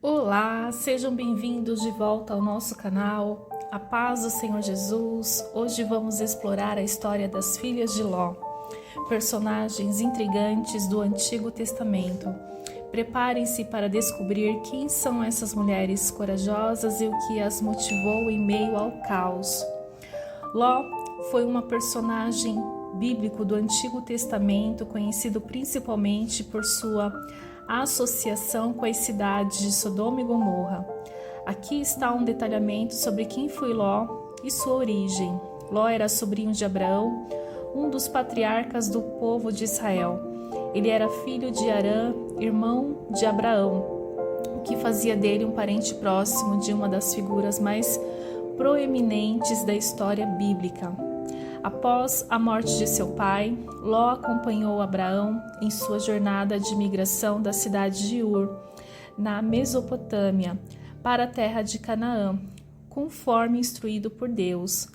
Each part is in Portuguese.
Olá, sejam bem-vindos de volta ao nosso canal. A paz do Senhor Jesus. Hoje vamos explorar a história das filhas de Ló, personagens intrigantes do Antigo Testamento. Preparem-se para descobrir quem são essas mulheres corajosas e o que as motivou em meio ao caos. Ló foi uma personagem bíblico do Antigo Testamento, conhecido principalmente por sua associação com as cidades de Sodoma e Gomorra. Aqui está um detalhamento sobre quem foi Ló e sua origem. Ló era sobrinho de Abraão, um dos patriarcas do povo de Israel. Ele era filho de Arã, irmão de Abraão, o que fazia dele um parente próximo de uma das figuras mais proeminentes da história bíblica. Após a morte de seu pai, Ló acompanhou Abraão em sua jornada de migração da cidade de Ur, na Mesopotâmia, para a terra de Canaã, conforme instruído por Deus.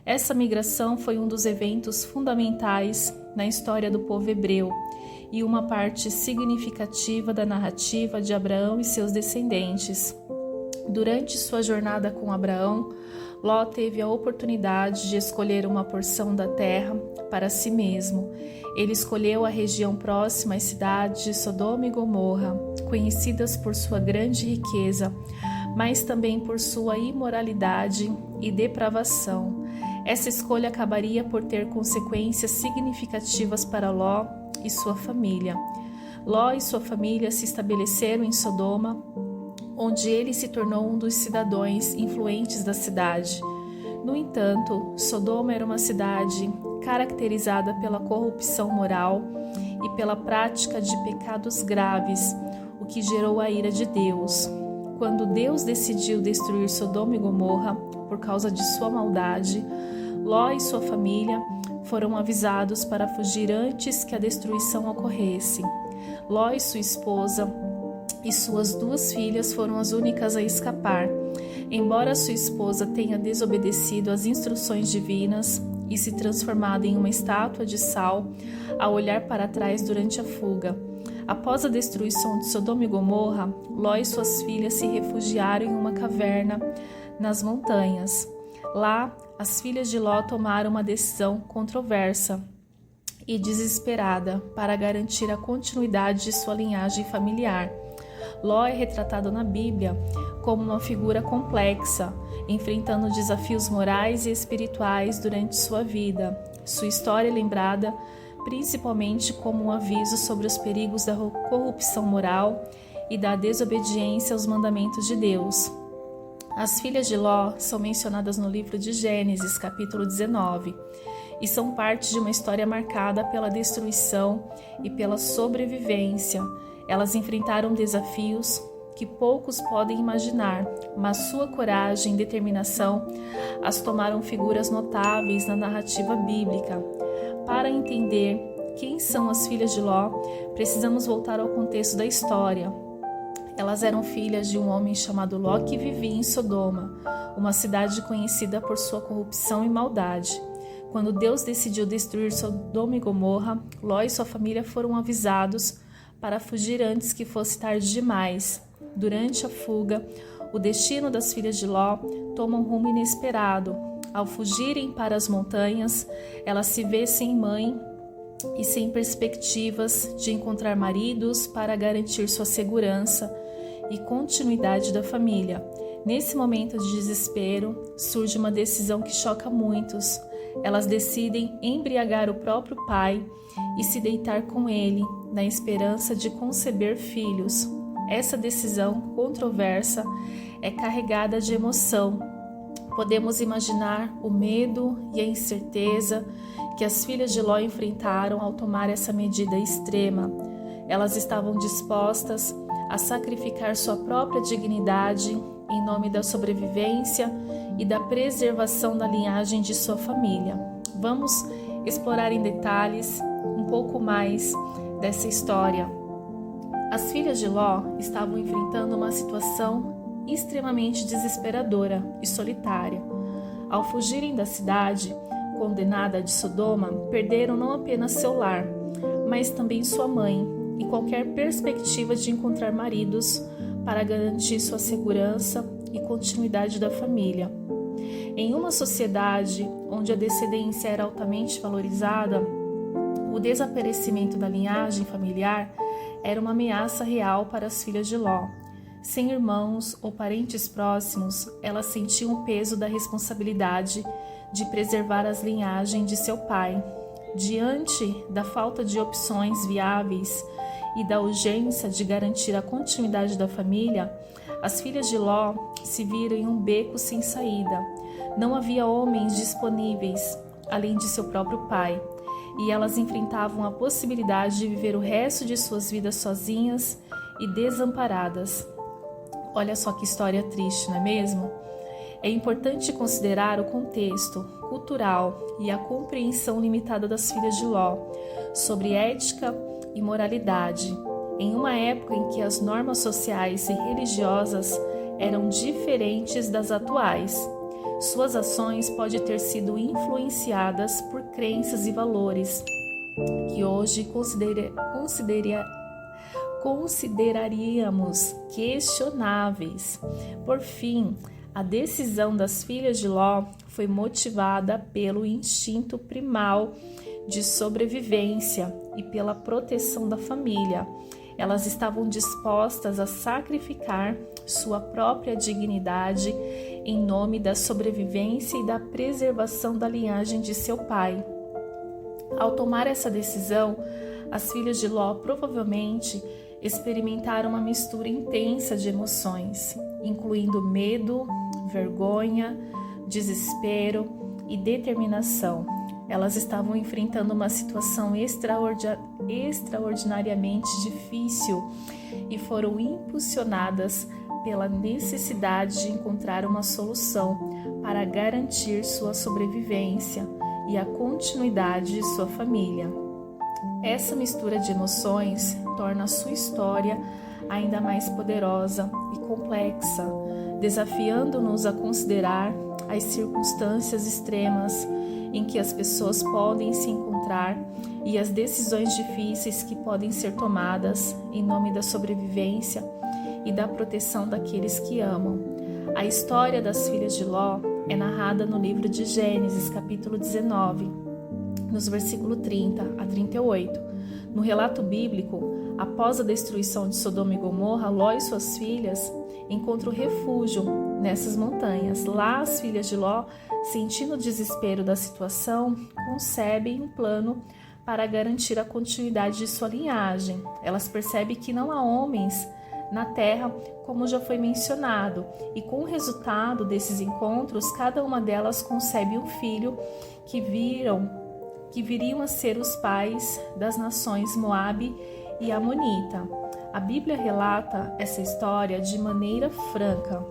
Essa migração foi um dos eventos fundamentais na história do povo hebreu e uma parte significativa da narrativa de Abraão e seus descendentes. Durante sua jornada com Abraão, Ló teve a oportunidade de escolher uma porção da terra para si mesmo. Ele escolheu a região próxima às cidades de Sodoma e Gomorra, conhecidas por sua grande riqueza, mas também por sua imoralidade e depravação. Essa escolha acabaria por ter consequências significativas para Ló e sua família. Ló e sua família se estabeleceram em Sodoma, onde ele se tornou um dos cidadãos influentes da cidade. No entanto, Sodoma era uma cidade caracterizada pela corrupção moral e pela prática de pecados graves, o que gerou a ira de Deus. Quando Deus decidiu destruir Sodoma e Gomorra por causa de sua maldade, Ló e sua família foram avisados para fugir antes que a destruição ocorresse. Ló e sua esposa e suas duas filhas foram as únicas a escapar. Embora sua esposa tenha desobedecido às instruções divinas e se transformado em uma estátua de sal ao olhar para trás durante a fuga. Após a destruição de Sodoma e Gomorra, Ló e suas filhas se refugiaram em uma caverna nas montanhas. Lá, as filhas de Ló tomaram uma decisão controversa e desesperada para garantir a continuidade de sua linhagem familiar. Ló é retratado na Bíblia como uma figura complexa, enfrentando desafios morais e espirituais durante sua vida. Sua história é lembrada principalmente como um aviso sobre os perigos da corrupção moral e da desobediência aos mandamentos de Deus. As filhas de Ló são mencionadas no livro de Gênesis, capítulo 19, e são parte de uma história marcada pela destruição e pela sobrevivência. Elas enfrentaram desafios que poucos podem imaginar, mas sua coragem e determinação as tomaram figuras notáveis na narrativa bíblica. Para entender quem são as filhas de Ló, precisamos voltar ao contexto da história. Elas eram filhas de um homem chamado Ló que vivia em Sodoma, uma cidade conhecida por sua corrupção e maldade. Quando Deus decidiu destruir Sodoma e Gomorra, Ló e sua família foram avisados para fugir antes que fosse tarde demais. Durante a fuga, o destino das filhas de Ló toma um rumo inesperado. Ao fugirem para as montanhas, elas se vê sem mãe e sem perspectivas de encontrar maridos para garantir sua segurança e continuidade da família. Nesse momento de desespero, surge uma decisão que choca muitos. Elas decidem embriagar o próprio pai e se deitar com ele, na esperança de conceber filhos. Essa decisão controversa é carregada de emoção. Podemos imaginar o medo e a incerteza que as filhas de Ló enfrentaram ao tomar essa medida extrema. Elas estavam dispostas a sacrificar sua própria dignidade em nome da sobrevivência e da preservação da linhagem de sua família. Vamos explorar em detalhes um pouco mais dessa história. As filhas de Ló estavam enfrentando uma situação extremamente desesperadora e solitária. Ao fugirem da cidade condenada de Sodoma, perderam não apenas seu lar, mas também sua mãe e qualquer perspectiva de encontrar maridos para garantir sua segurança e continuidade da família. Em uma sociedade onde a descendência era altamente valorizada, o desaparecimento da linhagem familiar era uma ameaça real para as filhas de Ló. Sem irmãos ou parentes próximos, elas sentiam o peso da responsabilidade de preservar as linhagens de seu pai. Diante da falta de opções viáveis e da urgência de garantir a continuidade da família, as filhas de Ló se viram em um beco sem saída. Não havia homens disponíveis, além de seu próprio pai, e elas enfrentavam a possibilidade de viver o resto de suas vidas sozinhas e desamparadas. Olha só que história triste, não é mesmo? É importante considerar o contexto cultural e a compreensão limitada das filhas de Ló sobre ética e moralidade, em uma época em que as normas sociais e religiosas eram diferentes das atuais. Suas ações podem ter sido influenciadas por crenças e valores que hoje consideraríamos questionáveis. Por fim, a decisão das filhas de Ló foi motivada pelo instinto primal de sobrevivência e pela proteção da família. Elas estavam dispostas a sacrificar sua própria dignidade em nome da sobrevivência e da preservação da linhagem de seu pai. Ao tomar essa decisão, as filhas de Ló provavelmente experimentaram uma mistura intensa de emoções, incluindo medo, vergonha, desespero e determinação. Elas estavam enfrentando uma situação extraordinariamente difícil e foram impulsionadas pela necessidade de encontrar uma solução para garantir sua sobrevivência e a continuidade de sua família. Essa mistura de emoções torna a sua história ainda mais poderosa e complexa, desafiando-nos a considerar as circunstâncias extremas em que as pessoas podem se encontrar e as decisões difíceis que podem ser tomadas em nome da sobrevivência e da proteção daqueles que amam. A história das filhas de Ló é narrada no livro de Gênesis, capítulo 19, nos versículos 30 a 38. No relato bíblico, após a destruição de Sodoma e Gomorra, Ló e suas filhas encontram refúgio nessas montanhas. Lá, as filhas de Ló, sentindo o desespero da situação, concebem um plano para garantir a continuidade de sua linhagem. Elas percebem que não há homens na terra, como já foi mencionado, e com o resultado desses encontros, cada uma delas concebe um filho que viriam a ser os pais das nações Moabe e Amonita. A Bíblia relata essa história de maneira franca,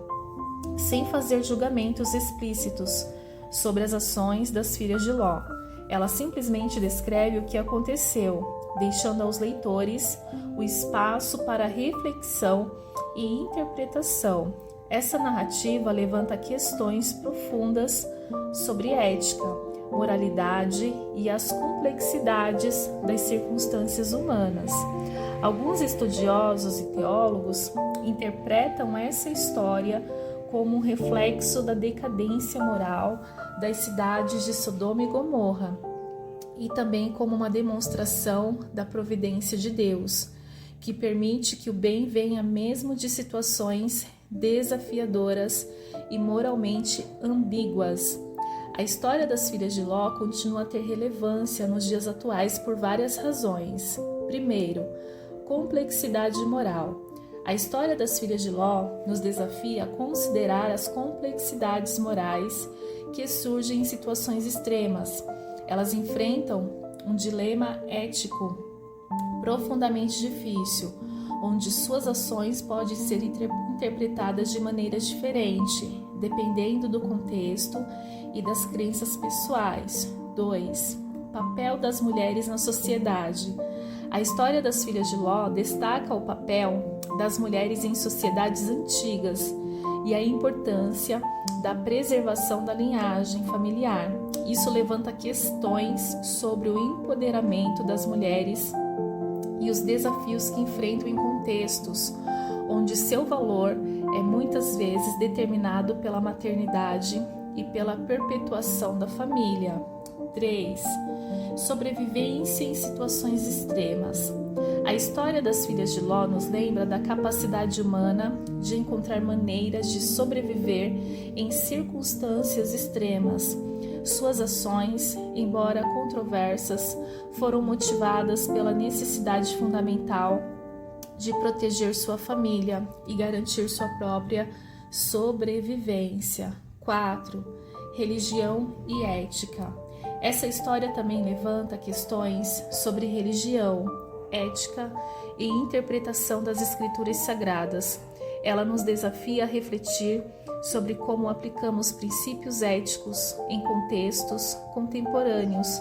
sem fazer julgamentos explícitos sobre as ações das filhas de Ló. Ela simplesmente descreve o que aconteceu, deixando aos leitores o espaço para reflexão e interpretação. Essa narrativa levanta questões profundas sobre ética, moralidade e as complexidades das circunstâncias humanas. Alguns estudiosos e teólogos interpretam essa história como um reflexo da decadência moral das cidades de Sodoma e Gomorra, e também como uma demonstração da providência de Deus, que permite que o bem venha mesmo de situações desafiadoras e moralmente ambíguas. A história das filhas de Ló continua a ter relevância nos dias atuais por várias razões. Primeiro, complexidade moral. A história das filhas de Ló nos desafia a considerar as complexidades morais que surgem em situações extremas. Elas enfrentam um dilema ético profundamente difícil, onde suas ações podem ser interpretadas de maneiras diferentes, dependendo do contexto e das crenças pessoais. 2. Papel das mulheres na sociedade. A história das filhas de Ló destaca o papel das mulheres em sociedades antigas e a importância da preservação da linhagem familiar. Isso levanta questões sobre o empoderamento das mulheres e os desafios que enfrentam em contextos onde seu valor é muitas vezes determinado pela maternidade e pela perpetuação da família. 3. Sobrevivência em situações extremas. A história das filhas de Ló nos lembra da capacidade humana de encontrar maneiras de sobreviver em circunstâncias extremas. Suas ações, embora controversas, foram motivadas pela necessidade fundamental de proteger sua família e garantir sua própria sobrevivência. 4. Religião e ética. Essa história também levanta questões sobre religião, ética e interpretação das escrituras sagradas. Ela nos desafia a refletir sobre como aplicamos princípios éticos em contextos contemporâneos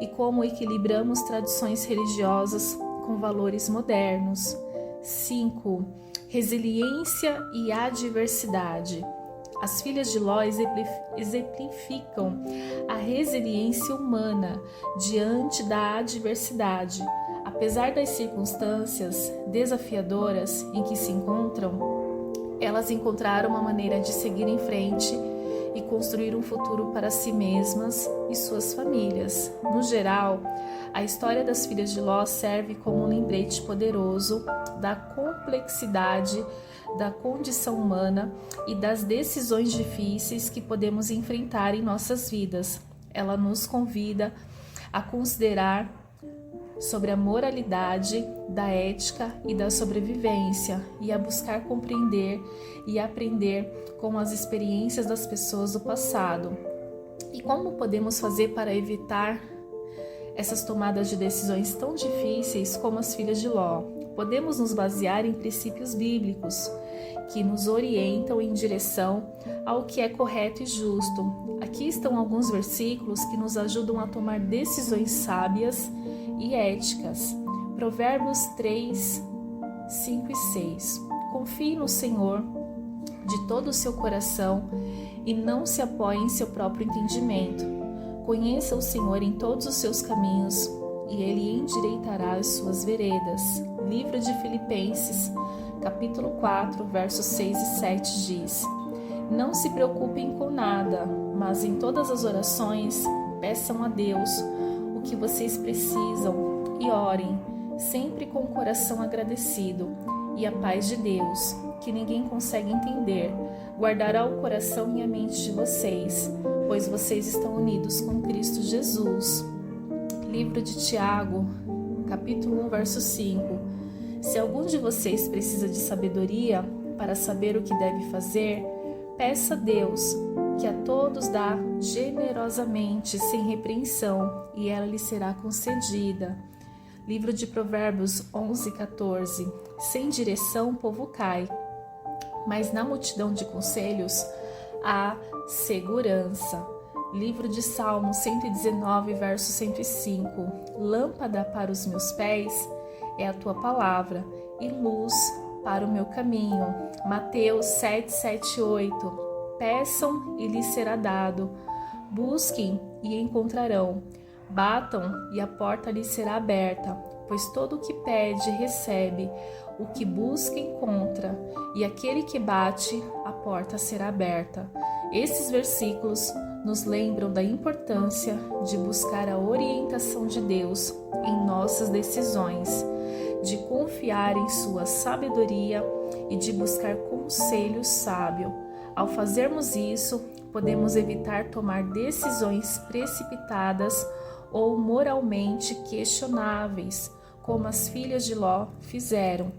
e como equilibramos tradições religiosas com valores modernos. 5. Resiliência e adversidade. As filhas de Ló exemplificam a resiliência humana diante da adversidade. Apesar das circunstâncias desafiadoras em que se encontram, elas encontraram uma maneira de seguir em frente e construir um futuro para si mesmas e suas famílias. No geral, a história das filhas de Ló serve como um lembrete poderoso da complexidade da condição humana e das decisões difíceis que podemos enfrentar em nossas vidas. Ela nos convida a considerar sobre a moralidade, da ética e da sobrevivência e a buscar compreender e aprender com as experiências das pessoas do passado. E como podemos fazer para evitar essas tomadas de decisões tão difíceis como as filhas de Ló? Podemos nos basear em princípios bíblicos que nos orientam em direção ao que é correto e justo. Aqui estão alguns versículos que nos ajudam a tomar decisões sábias e éticas. Provérbios 3, 5 e 6. Confie no Senhor de todo o seu coração e não se apoie em seu próprio entendimento. Conheça o Senhor em todos os seus caminhos e Ele endireitará as suas veredas. Livro de Filipenses, capítulo 4, versos 6 e 7 diz: Não se preocupem com nada, mas em todas as orações peçam a Deus o que vocês precisam e orem, sempre com o coração agradecido. E a paz de Deus, que ninguém consegue entender, guardará o coração e a mente de vocês, pois vocês estão unidos com Cristo Jesus. Livro de Tiago, capítulo 1, verso 5. Se algum de vocês precisa de sabedoria para saber o que deve fazer, peça a Deus, que a todos dá generosamente, sem repreensão, e ela lhe será concedida. Livro de Provérbios 11, 14. Sem direção o povo cai, mas na multidão de conselhos há segurança. Livro de Salmo 119, verso 105. Lâmpada para os meus pés é a tua palavra e luz para o meu caminho. Mateus 7, 7, 8. Peçam e lhes será dado. Busquem e encontrarão. Batam e a porta lhes será aberta. Pois todo o que pede recebe, o que busca encontra, e aquele que bate, a porta será aberta. Esses versículos nos lembram da importância de buscar a orientação de Deus em nossas decisões, de confiar em sua sabedoria e de buscar conselho sábio. Ao fazermos isso, podemos evitar tomar decisões precipitadas ou moralmente questionáveis, como as filhas de Ló fizeram.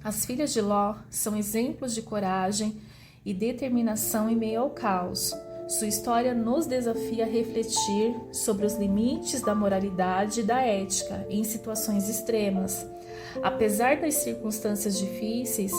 As filhas de Ló são exemplos de coragem e determinação em meio ao caos. Sua história nos desafia a refletir sobre os limites da moralidade e da ética em situações extremas. Apesar das circunstâncias difíceis,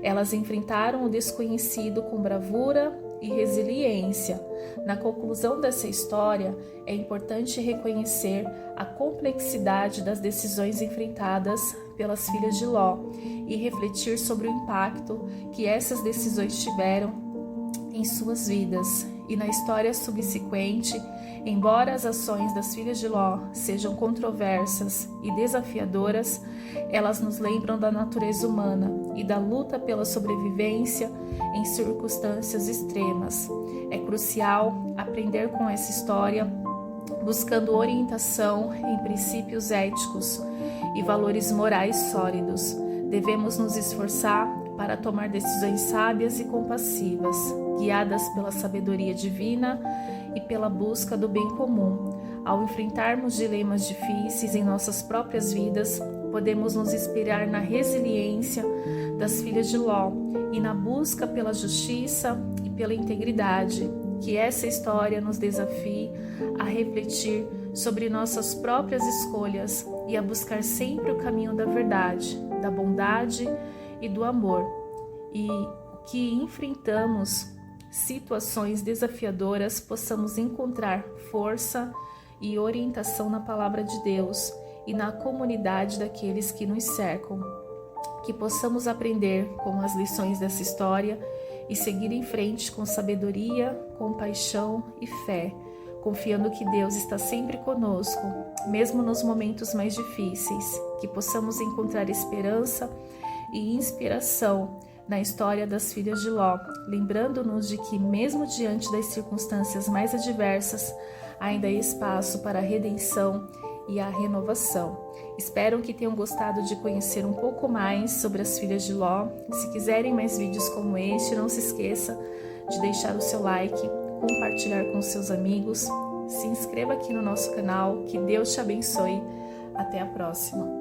elas enfrentaram o desconhecido com bravura e resiliência. Na conclusão dessa história, é importante reconhecer a complexidade das decisões enfrentadas pelas filhas de Ló e refletir sobre o impacto que essas decisões tiveram em suas vidas. E na história subsequente, embora as ações das filhas de Ló sejam controversas e desafiadoras, elas nos lembram da natureza humana e da luta pela sobrevivência em circunstâncias extremas. É crucial aprender com essa história, buscando orientação em princípios éticos e valores morais sólidos. Devemos nos esforçar para tomar decisões sábias e compassivas, guiadas pela sabedoria divina e pela busca do bem comum. Ao enfrentarmos dilemas difíceis em nossas próprias vidas, podemos nos inspirar na resiliência das filhas de Ló e na busca pela justiça e pela integridade. Que essa história nos desafie a refletir sobre nossas próprias escolhas e a buscar sempre o caminho da verdade, da bondade e do amor. E que enfrentamos situações desafiadoras, possamos encontrar força e orientação na palavra de Deus e na comunidade daqueles que nos cercam. Que possamos aprender com as lições dessa história e seguir em frente com sabedoria, compaixão e fé, confiando que Deus está sempre conosco, mesmo nos momentos mais difíceis. Que possamos encontrar esperança e inspiração na história das filhas de Ló, lembrando-nos de que, mesmo diante das circunstâncias mais adversas, ainda há espaço para a redenção e a renovação. Espero que tenham gostado de conhecer um pouco mais sobre as filhas de Ló. Se quiserem mais vídeos como este, não se esqueça de deixar o seu like, compartilhar com seus amigos, se inscreva aqui no nosso canal. Que Deus te abençoe. Até a próxima.